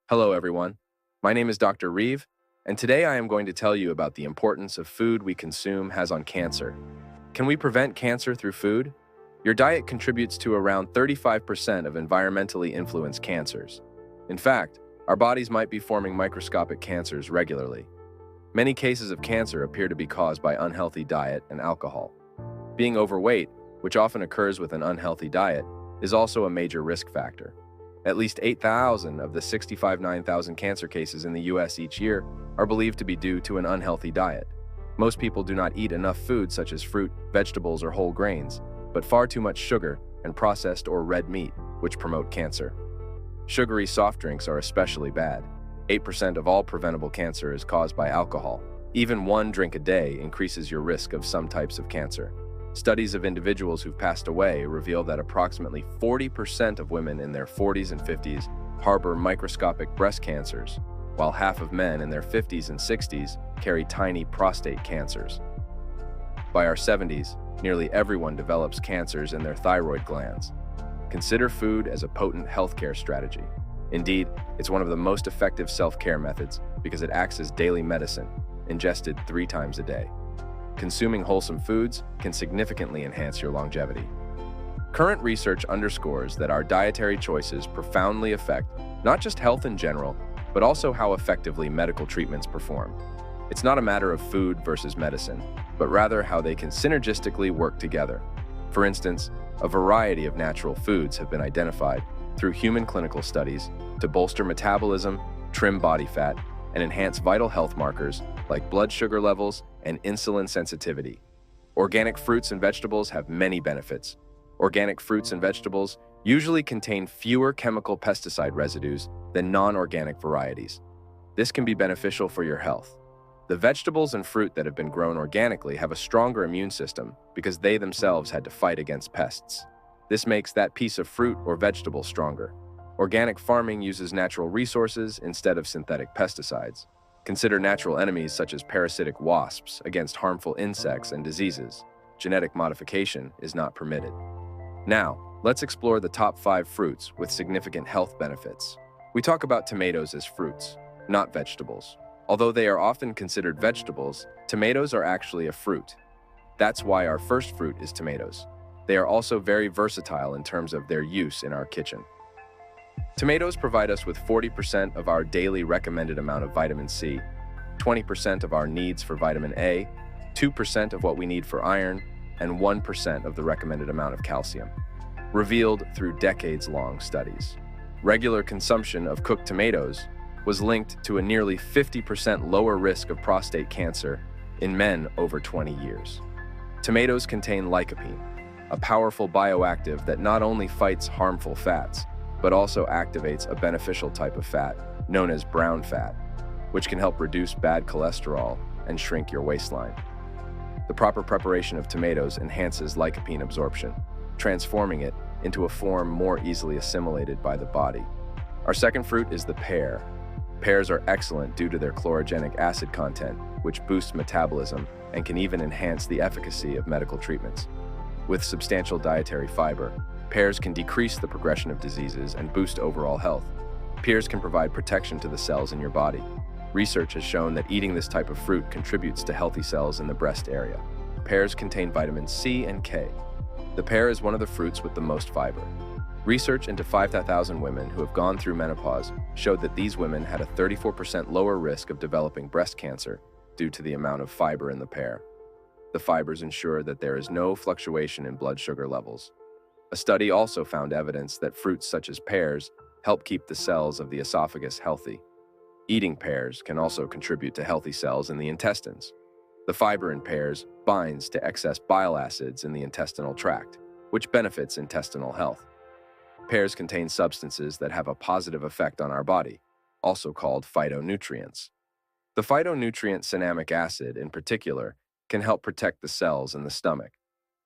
Hello, everyone. My name is Dr. Reeve, and today I am going to tell you about the importance of food we consume has on cancer. Can we prevent cancer through food? Your diet contributes to around 35% of environmentally influenced cancers. In fact, our bodies might be forming microscopic cancers regularly. Many cases of cancer appear to be caused by unhealthy diet and alcohol. Being overweight, which often occurs with an unhealthy diet, is also a major risk factor. At least 8,000 of the 9,000 cancer cases in the US each year are believed to be due to an unhealthy diet. Most people do not eat enough food such as fruit, vegetables, or whole grains, but far too much sugar and processed or red meat, which promote cancer. Sugary soft drinks are especially bad. 8% of all preventable cancer is caused by alcohol. Even one drink a day increases your risk of some types of cancer. Studies of individuals who've passed away reveal that approximately 40% of women in their 40s and 50s harbor microscopic breast cancers, while half of men in their 50s and 60s carry tiny prostate cancers. By our 70s, nearly everyone develops cancers in their thyroid glands. Consider food as a potent healthcare strategy. Indeed, it's one of the most effective self-care methods because it acts as daily medicine, ingested 3 times a day. Consuming wholesome foods can significantly enhance your longevity. Current research underscores that our dietary choices profoundly affect not just health in general, but also how effectively medical treatments perform. It's not a matter of food versus medicine, but rather how they can synergistically work together. For instance, a variety of natural foods have been identified through human clinical studies to bolster metabolism, trim body fat, and enhance vital health markers like blood sugar levels and insulin sensitivity. Organic fruits and vegetables have many benefits. Organic fruits and vegetables usually contain fewer chemical pesticide residues than non-organic varieties. This can be beneficial for your health. The vegetables and fruit that have been grown organically have a stronger immune system because they themselves had to fight against pests. This makes that piece of fruit or vegetable stronger. Organic farming uses natural resources instead of synthetic pesticides. Consider natural enemies such as parasitic wasps against harmful insects and diseases. Genetic modification is not permitted. Now, let's explore the top 5 fruits with significant health benefits. We talk about tomatoes as fruits, not vegetables. Although they are often considered vegetables, tomatoes are actually a fruit. That's why our first fruit is tomatoes. They are also very versatile in terms of their use in our kitchen. Tomatoes provide us with 40% of our daily recommended amount of vitamin C, 20% of our needs for vitamin A, 2% of what we need for iron, and 1% of the recommended amount of calcium, revealed through decades-long studies. Regular consumption of cooked tomatoes was linked to a nearly 50% lower risk of prostate cancer in men over 20 years. Tomatoes contain lycopene, a powerful bioactive that not only fights harmful fats, but also activates a beneficial type of fat, known as brown fat, which can help reduce bad cholesterol and shrink your waistline. The proper preparation of tomatoes enhances lycopene absorption, transforming it into a form more easily assimilated by the body. Our second fruit is the pear. Pears are excellent due to their chlorogenic acid content, which boosts metabolism and can even enhance the efficacy of medical treatments. With substantial dietary fiber, pears can decrease the progression of diseases and boost overall health. Pears can provide protection to the cells in your body. Research has shown that eating this type of fruit contributes to healthy cells in the breast area. Pears contain vitamins C and K. The pear is one of the fruits with the most fiber. Research into 5,000 women who have gone through menopause showed that these women had a 34% lower risk of developing breast cancer due to the amount of fiber in the pear. The fibers ensure that there is no fluctuation in blood sugar levels. A study also found evidence that fruits such as pears help keep the cells of the esophagus healthy. Eating pears can also contribute to healthy cells in the intestines. The fiber in pears binds to excess bile acids in the intestinal tract, which benefits intestinal health. Pears contain substances that have a positive effect on our body, also called phytonutrients. The phytonutrient cinnamic acid, in particular, can help protect the cells in the stomach.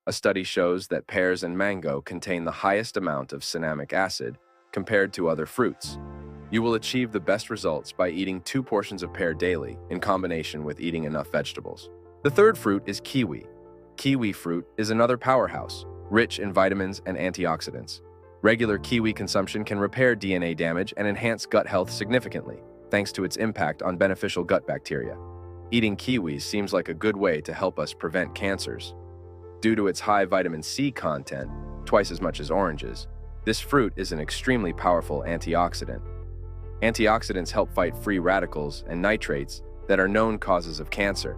A study shows that pears and mango contain the highest amount of cinnamic acid compared to other fruits. You will achieve the best results by eating 2 portions of pear daily in combination with eating enough vegetables. The third fruit is kiwi. Kiwi fruit is another powerhouse, rich in vitamins and antioxidants. Regular kiwi consumption can repair DNA damage and enhance gut health significantly, thanks to its impact on beneficial gut bacteria. Eating kiwis seems like a good way to help us prevent cancers. Due to its high vitamin C content, twice as much as oranges, this fruit is an extremely powerful antioxidant. Antioxidants help fight free radicals and nitrates that are known causes of cancer.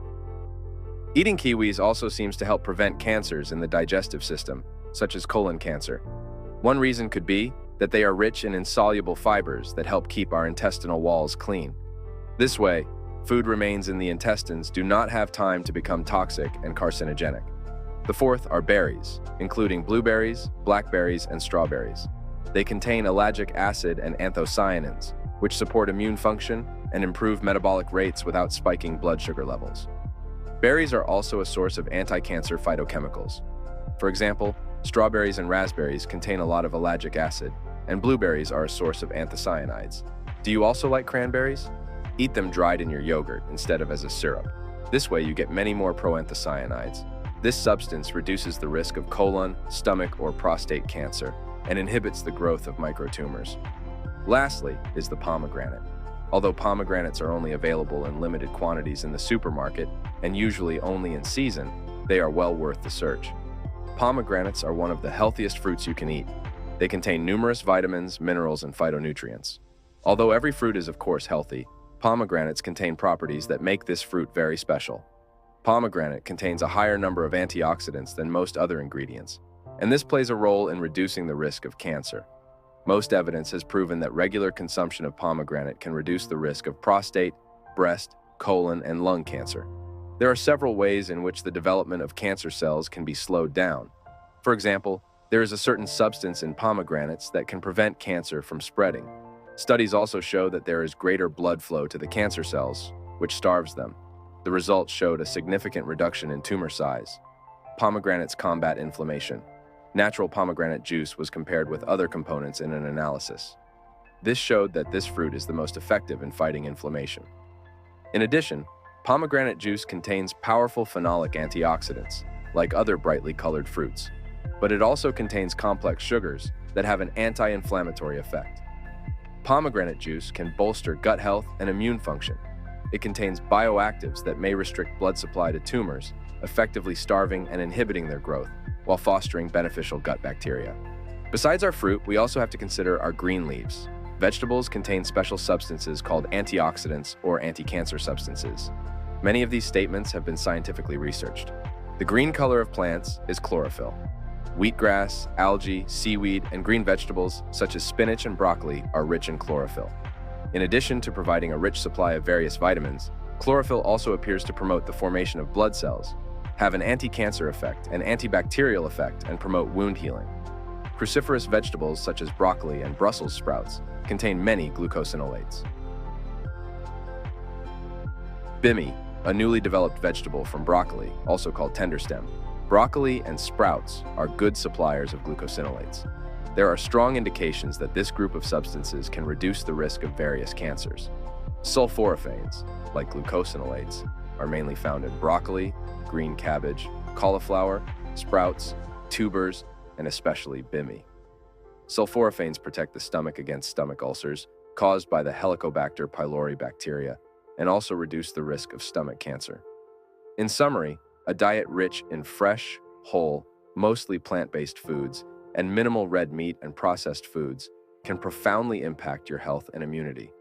Eating kiwis also seems to help prevent cancers in the digestive system, such as colon cancer. One reason could be that they are rich in insoluble fibers that help keep our intestinal walls clean. This way, food remains in the intestines do not have time to become toxic and carcinogenic. The fourth are berries, including blueberries, blackberries, and strawberries. They contain ellagic acid and anthocyanins, which support immune function and improve metabolic rates without spiking blood sugar levels. Berries are also a source of anti-cancer phytochemicals. For example, strawberries and raspberries contain a lot of ellagic acid, and blueberries are a source of anthocyanins. Do you also like cranberries? Eat them dried in your yogurt instead of as a syrup. This way you get many more proanthocyanins. This substance reduces the risk of colon, stomach, or prostate cancer and inhibits the growth of microtumors. Lastly is the pomegranate. Although pomegranates are only available in limited quantities in the supermarket and usually only in season, they are well worth the search. Pomegranates are one of the healthiest fruits you can eat. They contain numerous vitamins, minerals, and phytonutrients. Although every fruit is of course healthy, pomegranates contain properties that make this fruit very special. Pomegranate contains a higher number of antioxidants than most other ingredients, and this plays a role in reducing the risk of cancer. Most evidence has proven that regular consumption of pomegranate can reduce the risk of prostate, breast, colon, and lung cancer. There are several ways in which the development of cancer cells can be slowed down. For example, there is a certain substance in pomegranates that can prevent cancer from spreading. Studies also show that there is greater blood flow to the cancer cells, which starves them. The results showed a significant reduction in tumor size. Pomegranates combat inflammation. Natural pomegranate juice was compared with other components in an analysis. This showed that this fruit is the most effective in fighting inflammation. In addition, pomegranate juice contains powerful phenolic antioxidants, like other brightly colored fruits, but it also contains complex sugars that have an anti-inflammatory effect. Pomegranate juice can bolster gut health and immune function. It contains bioactives that may restrict blood supply to tumors, effectively starving and inhibiting their growth, while fostering beneficial gut bacteria. Besides our fruit, we also have to consider our green leaves. Vegetables contain special substances called antioxidants or anti-cancer substances. Many of these statements have been scientifically researched. The green color of plants is chlorophyll. Wheatgrass, algae, seaweed, and green vegetables such as spinach and broccoli are rich in chlorophyll. In addition to providing a rich supply of various vitamins, chlorophyll also appears to promote the formation of blood cells, have an anti-cancer effect, an antibacterial effect, and promote wound healing. Cruciferous vegetables such as broccoli and Brussels sprouts contain many glucosinolates. Bimi, a newly developed vegetable from broccoli, also called tenderstem. Broccoli and sprouts are good suppliers of glucosinolates. There are strong indications that this group of substances can reduce the risk of various cancers. Sulforaphanes, like glucosinolates, are mainly found in broccoli, green cabbage, cauliflower, sprouts, tubers, and especially bimi. Sulforaphanes protect the stomach against stomach ulcers caused by the Helicobacter pylori bacteria and also reduce the risk of stomach cancer. In summary, a diet rich in fresh, whole, mostly plant-based foods and minimal red meat and processed foods can profoundly impact your health and immunity.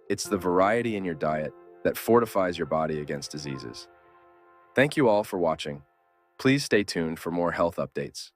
It's the variety in your diet that fortifies your body against diseases. Thank you all for watching. Please stay tuned for more health updates.